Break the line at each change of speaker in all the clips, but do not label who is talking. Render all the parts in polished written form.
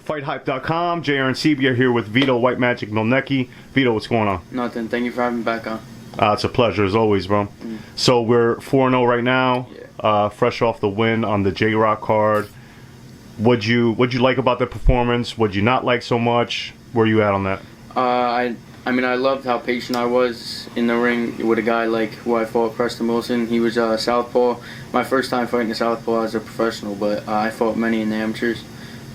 FightHype.com, JR and CB are here with Vito Mielnicki. Vito, what's going on?
Nothing. Thank you for having me back on.
It's a pleasure as always, bro. So we're 4-0 right now, fresh off the win on the J-Rock card. What'd you like about the performance? What'd you not like so much? Where are you at on that?
I mean, I loved how patient I was in the ring with a guy like who I fought, Preston Wilson. He was southpaw. My first time fighting a southpaw as a professional, but I fought many in the amateurs.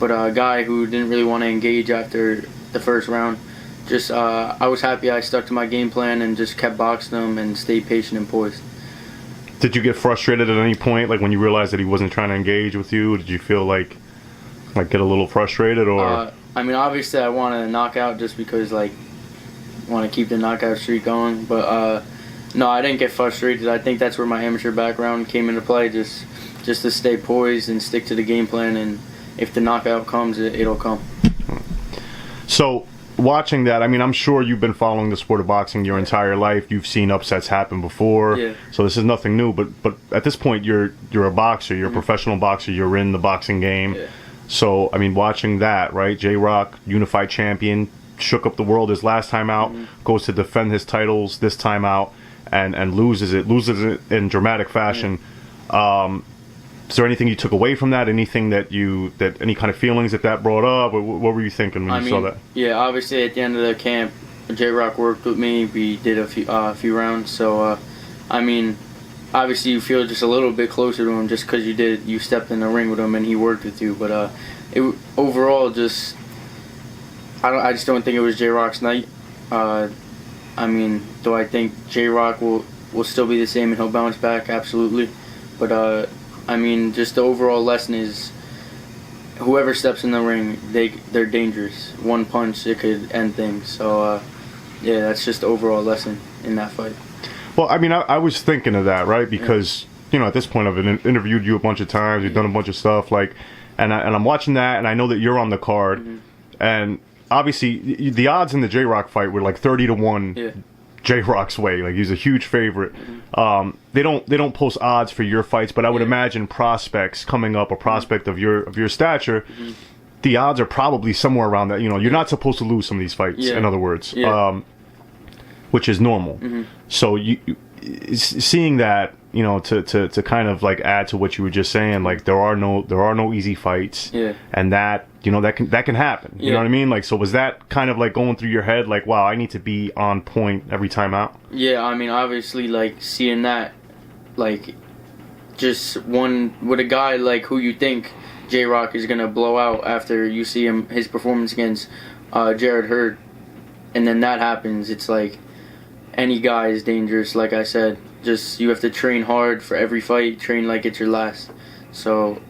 But a guy who didn't really want to engage after the first round. Just I was happy I stuck to my game plan and just kept boxing him and stayed patient and poised.
Did you get frustrated at any point, like when you realized that he wasn't trying to engage with you? Did you feel like get a little frustrated, or?
I mean, obviously I wanted a knockout just because I want to keep the knockout streak going. But no, I didn't get frustrated. I think that's where my amateur background came into play, just to stay poised and stick to the game plan, and if the knockout comes, it'll come.
So, watching that, I mean, I'm sure you've been following the sport of boxing your entire life. You've seen upsets happen before.
Yeah.
So this is nothing new. But at this point, you're a boxer. You're a professional boxer. You're in the boxing game.
Yeah.
So, I mean, watching that, right? J-Rock, unified champion, shook up the world his last time out, goes to defend his titles this time out, and loses it in dramatic fashion. Is there anything you took away from that? Anything that any kind of feelings that brought up? Or what were you thinking when you saw that?
Yeah, obviously at the end of the camp, J-Rock worked with me. We did a few rounds. So, I mean, obviously you feel just a little bit closer to him just because you stepped in the ring with him and he worked with you. But overall, I just don't think it was J-Rock's night. I mean, do I think J-Rock will still be the same and he'll bounce back? Absolutely. But I mean, just the overall lesson is whoever steps in the ring, they're dangerous. One punch, it could end things. So, yeah, that's just the overall lesson in that fight.
Well, I mean, I was thinking of that, right? Because, at this point, I've interviewed you a bunch of times. You've done a bunch of stuff. And I'm watching that, and I know that you're on the card. And obviously, the odds in the J-Rock fight were 30-1 J-Rock's way. He's a huge favorite. They don't post odds for your fights, but I would imagine prospects coming up, a prospect of your stature, the odds are probably somewhere around that. You're not supposed to lose some of these fights. In other words, which is normal. So you seeing that, to kind of add to what you were just saying, there are no easy fights, and that that can happen. You know what I mean? So was that kind of going through your head, wow, I need to be on point every time out? Yeah,
I mean, obviously, seeing that, just one with a guy who you think J-Rock is gonna blow out after you see his performance against Jared Hurd, and then that happens. It's any guy is dangerous. Like I said, just you have to train hard for every fight. Train like it's your last. So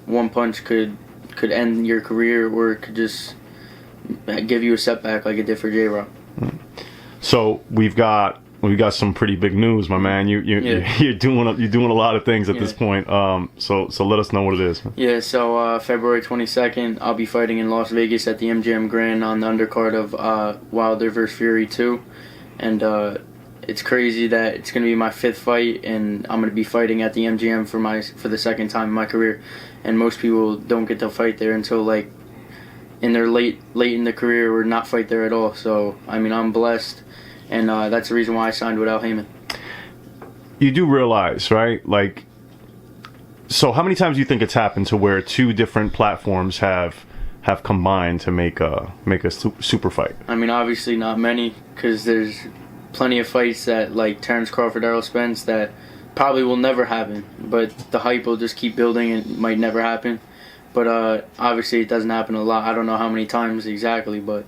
one punch could end your career, or it could just give you a setback like it did for J-Rock.
So we've got some pretty big news, my man. You're doing a lot of things at this point. So let us know what it is.
Yeah. So February 22nd, I'll be fighting in Las Vegas at the MGM Grand on the undercard of Wilder vs. Fury 2, and it's crazy that it's going to be my 5th fight, and I'm going to be fighting at the MGM for the second time in my career. And most people don't get to fight there until in their late in the career, or not fight there at all. So I mean, I'm blessed, and that's the reason why I signed with Al Heyman.
You do realize, right? So how many times do you think it's happened to where two different platforms have combined to make a super fight? I
mean, obviously not many, because there's plenty of fights that Terrence Crawford, Errol Spence, that probably will never happen, but the hype will just keep building and it might never happen. But obviously it doesn't happen a lot. I don't know how many times exactly, but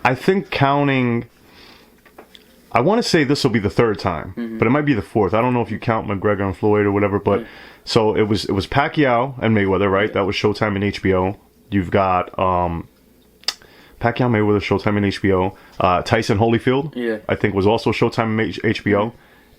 I think counting, I want to say this will be the 3rd time, but it might be the 4th. I don't know if you count McGregor and Floyd or whatever, but so it was Pacquiao and Mayweather, right? That was Showtime and HBO. You've got Pacquiao, Mayweather, Showtime and HBO. Tyson Holyfield, I think, was also Showtime and HBO.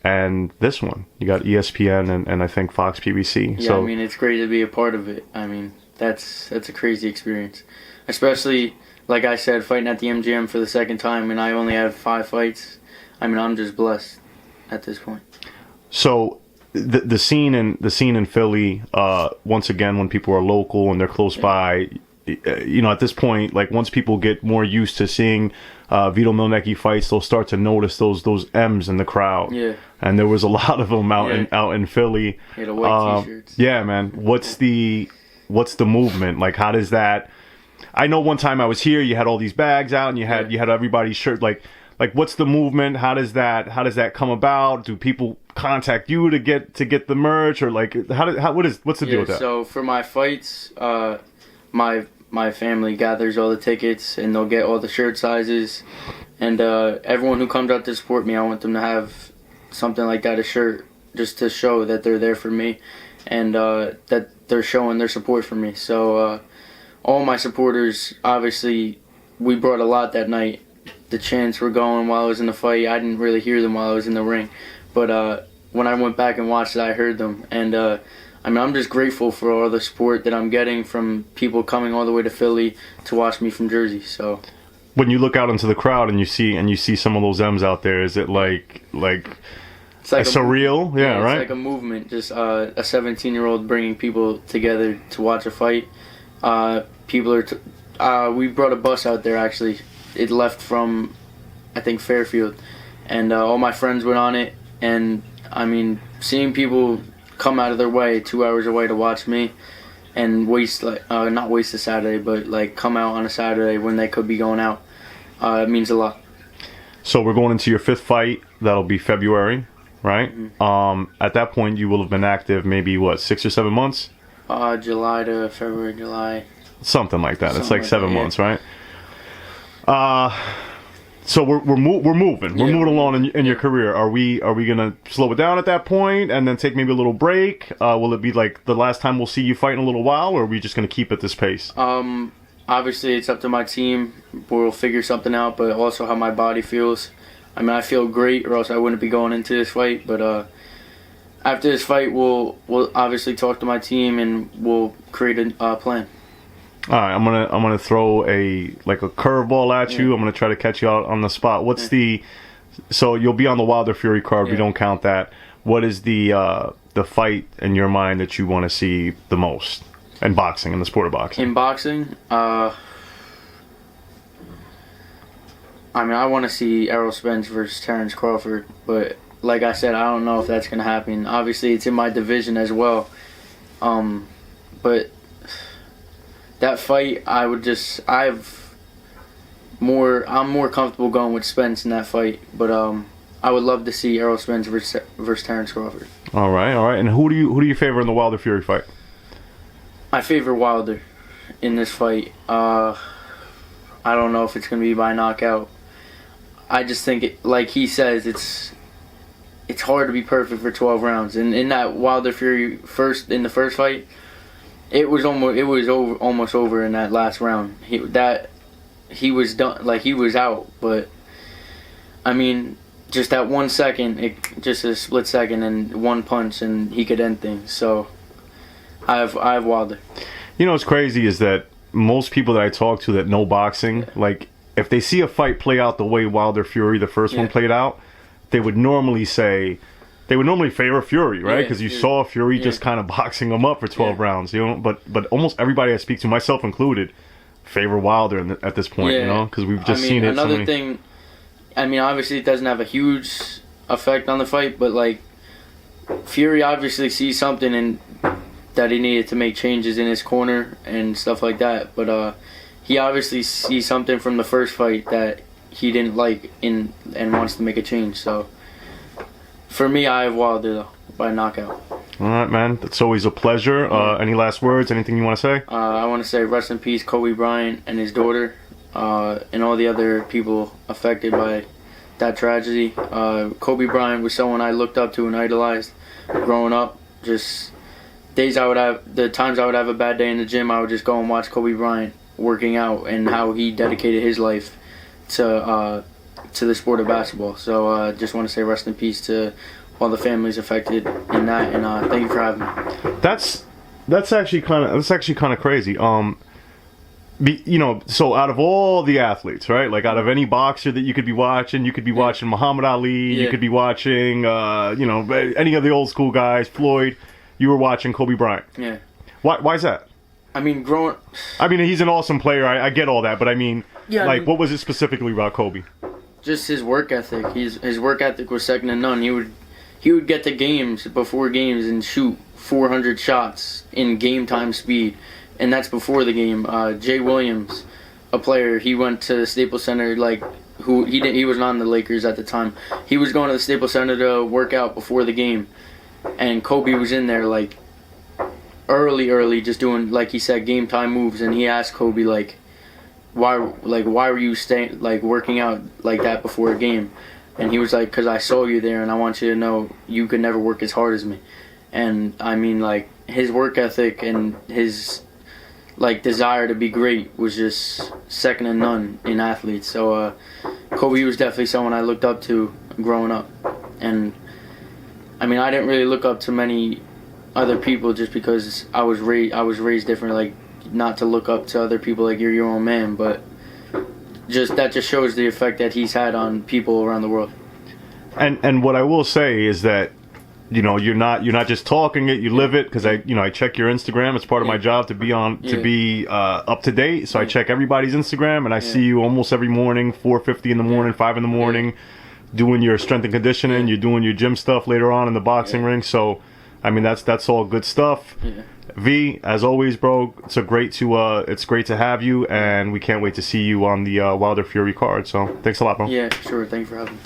And this one, you got ESPN and I think Fox PBC.
Yeah, so, I mean, it's great to be a part of it. I mean, that's a crazy experience. Especially, like I said, fighting at the MGM for the 2nd time, and I only have 5 fights. I mean, I'm just blessed at this point.
So the scene in Philly, once again, when people are local and they're close by, at this point, like once people get more used to seeing Vito Mielnicki fights, they'll start to notice those M's in the crowd.
Yeah.
And there was a lot of them out in Philly.
Yeah, the white t-shirts.
Yeah, man. What's the movement? Like, how does that? I know one time I was here, you had all these bags out, and you had everybody's shirt. Like what's the movement? How does that come about? Do people contact you to get the merch, or like what's the deal with that?
So for my fights, my family gathers all the tickets, and they'll get all the shirt sizes, and everyone who comes out to support me, I want them to have something like that, a shirt, just to show that they're there for me, and that they're showing their support for me. So all my supporters, obviously, we brought a lot that night. The chants were going while I was in the fight. I didn't really hear them while I was in the ring, but when I went back and watched it, I heard them, and I'm just grateful for all the support that I'm getting from people coming all the way to Philly to watch me from Jersey. So
when you look out into the crowd and you see some of those M's out there, is it like it's like surreal? Yeah, right.
It's like a movement, just a 17-year-old bringing people together to watch a fight. People are. We brought a bus out there actually. It left from, I think, Fairfield, and all my friends went on it. And I mean, seeing people come out of their way 2 hours away to watch me, and not waste a Saturday, but like come out on a Saturday when they could be going out, it means a lot.
So we're going into your 5th fight. That'll be February, right? Mm-hmm. At that point, you will have been active maybe 6 or 7 months.
July to February, July.
Something like that. It's like 7 months, right? So we're moving. We're moving along in your career. Are we gonna slow it down at that point and then take maybe a little break? Will it be like the last time we'll see you fight in a little while, or are we just gonna keep at this pace?
Obviously it's up to my team. We'll figure something out, but also how my body feels. I mean, I feel great, or else I wouldn't be going into this fight. But after this fight, we'll obviously talk to my team and we'll create a plan.
All right, I'm gonna throw a curveball at you. I'm gonna try to catch you out on the spot. So you'll be on the Wilder Fury card. We don't count that. What is the fight in your mind that you want to see the most in boxing, in the sport of boxing?
In boxing, I mean, I want to see Errol Spence versus Terrence Crawford, but like I said, I don't know if that's gonna happen. Obviously, it's in my division as well, but. That fight, I'm more comfortable going with Spence in that fight, but I would love to see Errol Spence versus Terrence Crawford. All
right. And who do you favor in the Wilder Fury fight?
I favor Wilder in this fight. I don't know if it's going to be by knockout. I just think like he says, it's hard to be perfect for 12 rounds. And in that Wilder Fury in the first fight, it was almost over in that last round. He was done, like he was out. But I mean, just that 1 second, just a split second, and one punch, and he could end things. So I have Wilder.
You know what's crazy is that most people that I talk to that know boxing, like if they see a fight play out the way Wilder Fury, the first one, played out, they would normally favor Fury, right? Because you saw Fury just kind of boxing him up for 12 rounds, you know. But almost everybody I speak to, myself included, favor Wilder at this point, you know, because we've just seen it.
Another thing, I mean, obviously it doesn't have a huge effect on the fight, but like Fury obviously sees something and that he needed to make changes in his corner and stuff like that. But he obviously sees something from the first fight that he didn't like and wants to make a change. So for me, I have Wilder though, by knockout.
All right, man. That's always a pleasure. Any last words? Anything you want to say?
I want to say rest in peace, Kobe Bryant and his daughter, and all the other people affected by that tragedy. Kobe Bryant was someone I looked up to and idolized growing up. Just the times I would have a bad day in the gym, I would just go and watch Kobe Bryant working out and how he dedicated his life to the sport of basketball. So just want to say rest in peace to all the families affected in that, and thank you for having me.
That's actually kind of crazy. You know, so out of all the athletes, right? Like out of any boxer that you could be watching Muhammad Ali, you could be watching, any of the old school guys, Floyd. You were watching Kobe Bryant.
Yeah.
Why is that?
I mean, growing.
I mean, he's an awesome player. I get all that, but I mean,
Yeah,
like, what was it specifically about Kobe?
Just his work ethic. His work ethic was second to none. He would get to games before games and shoot 400 shots in game time speed, and that's before the game. Jay Williams, a player, he went to the Staples Center. Like, he wasn't on the Lakers at the time. He was going to the Staples Center to work out before the game, and Kobe was in there like early, just doing, like he said, game time moves. And he asked Kobe like, why were you staying, like, working out like that before a game? And he was like, because I saw you there, and I want you to know you could never work as hard as me. And I mean, like, his work ethic and his, like, desire to be great was just second to none in athletes. So Kobe was definitely someone I looked up to growing up. And I mean, I didn't really look up to many other people just because I was raised different. Like, not to look up to other people like you're your own man, but that just shows the effect that he's had on people around the world.
And what I will say is that, you know, you're not just talking it, you live it, because I check your Instagram. It's part of my job to be up to date. So I check everybody's Instagram, and I see you almost every morning, 4:50 in the morning, 5 in the morning, doing your strength and conditioning. You're doing your gym stuff later on in the boxing ring. So I mean, that's all good stuff.
Yeah.
V, as always, bro, it's great to have you, and we can't wait to see you on the Wilder Fury card. So thanks a lot, bro.
Yeah, sure. Thank you for having me.